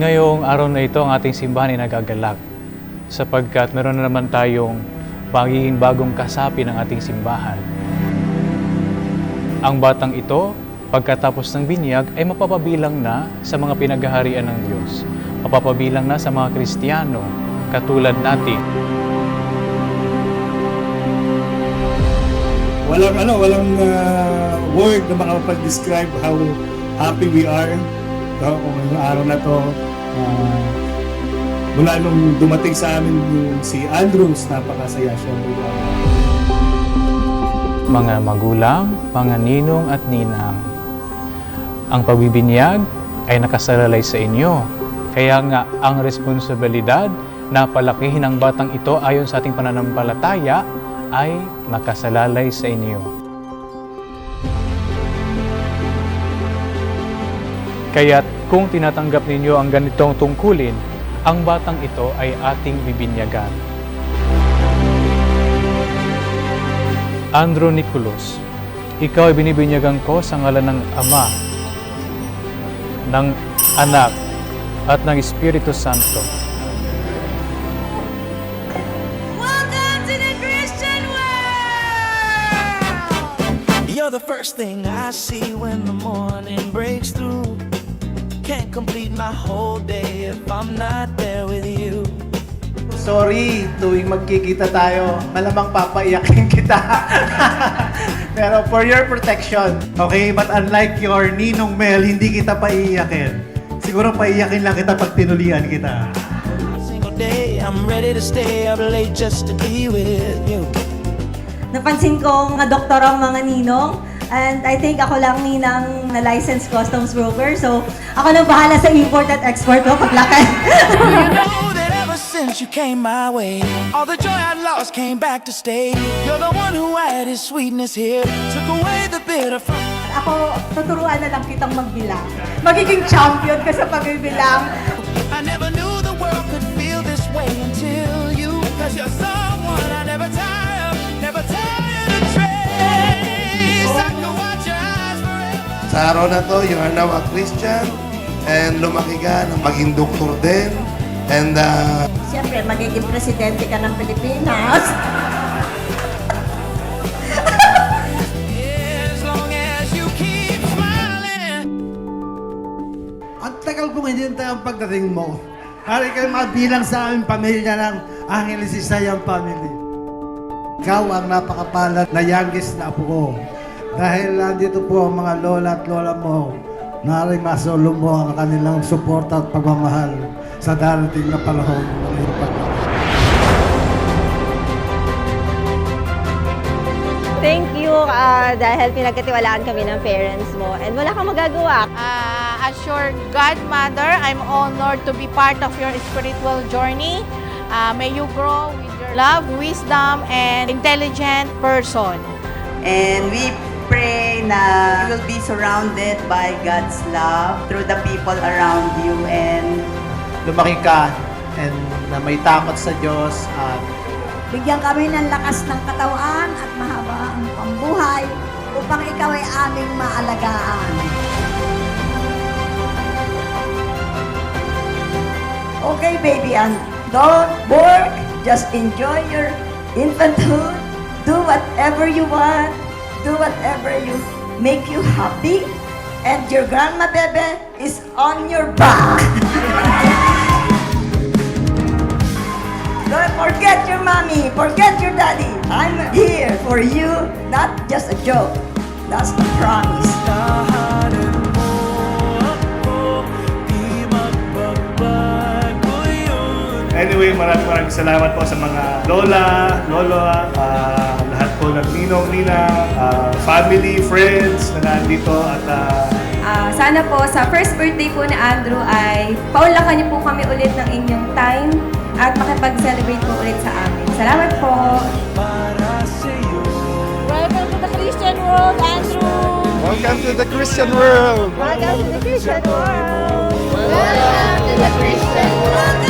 Ngayong araw na ito, ang ating simbahan ay nagagalak sapagkat meron na naman tayong magiging bagong kasapi ng ating simbahan. Ang batang ito, pagkatapos ng binyag, ay mapapabilang na sa mga pinaghaharian ng Diyos. Mapapabilang na sa mga Kristiyano, katulad natin. Walang word na makapag-describe how happy we are. Ngayong araw na to, mula nung dumating sa amin yung si Andrews, napakasaya siya. Mga magulang, mga ninong at ninang, ang pagbibinyag ay nakasalalay sa inyo. Kaya nga ang responsibilidad na palakihin ang batang ito ayon sa ating pananampalataya ay nakasalalay sa inyo. Kaya't kung tinatanggap ninyo ang ganitong tungkulin, ang batang ito ay ating bibinyagan. Andrew Nicolas, ikaw ay binibinyagan ko sa ngalan ng Ama, ng Anak, at ng Espiritu Santo. Welcome to the Christian world! You're the first thing I see when the morning breaks through. Can't complete my whole day if I'm not there with you. Sorry, tuwing magkikita tayo, malamang papaiyakin kita. Pero for your protection, okay? But unlike your Ninong Mel, hindi kita paiyakin. Siguro paiyakin lang kita pag tinulian kita. Single day, I'm ready to stay up late just to be with you. Napansin ko mga doktor ang mga ninong. And I think ako lang ninang na licensed customs broker. So, ako nang bahala sa import at export ko paglaki. You know that ever since you came my way, all the joy I lost came back to stay. You're the one who added sweetness here, took away the bitter from. Ako, tuturuan na lang kitang magbilang. Magiging champion ka sa pagbibilang. I never knew the world could feel this way until you, 'cause you're someone I never tire to trace. I can watch your eyes forever. Sa araw na to, you are now a Christian and lumaki ka na maging doktor din. And Siyempre, magiging presidente ka ng Pilipinas. As long as you keep smiling. Ang tagal kong hinintay ang pagdating mo. Hari kayo mabilang sa aming pamilya ng Angeles Isayang family. Ikaw ang napakapalad na youngest na apo ko. Dahil nandito po ang mga lola at lola mo, naring masulong mo ang kanilang suporta at pagmamahal sa darating na panahon ng iyong pagmamahal. Thank you dahil pinagkatiwalaan kami ng parents mo and wala kang magagawa. As your godmother, I'm honored to be part of your spiritual journey. May you grow with your love, wisdom, and intelligent person. And we pray na you will be surrounded by God's love through the people around you, and Lumaki ka and na may takot sa Diyos at Bigyan kami ng lakas ng katawan at mahaba ang pambuhay upang ikaw ay aming maalagaan. Okay, baby, and don't work. Just enjoy your infanthood. Do whatever you want. Do whatever you make you happy. And your grandma bebe is on your back. Don't forget your mommy. Forget your daddy. I'm here for you. Not just a joke. That's the promise. Anyway, maraming salamat po sa mga lola, lolo, lahat po ng ninong, nina, family, friends na nandito at Sana po sa first birthday po ni Andrew ay paulakan niyo po kami ulit ng inyong time at makipag-celebrate po ulit sa amin. Salamat po! Welcome to the Christian world, Andrew! welcome to the Christian world! Welcome to the Christian world! Welcome to the Christian world!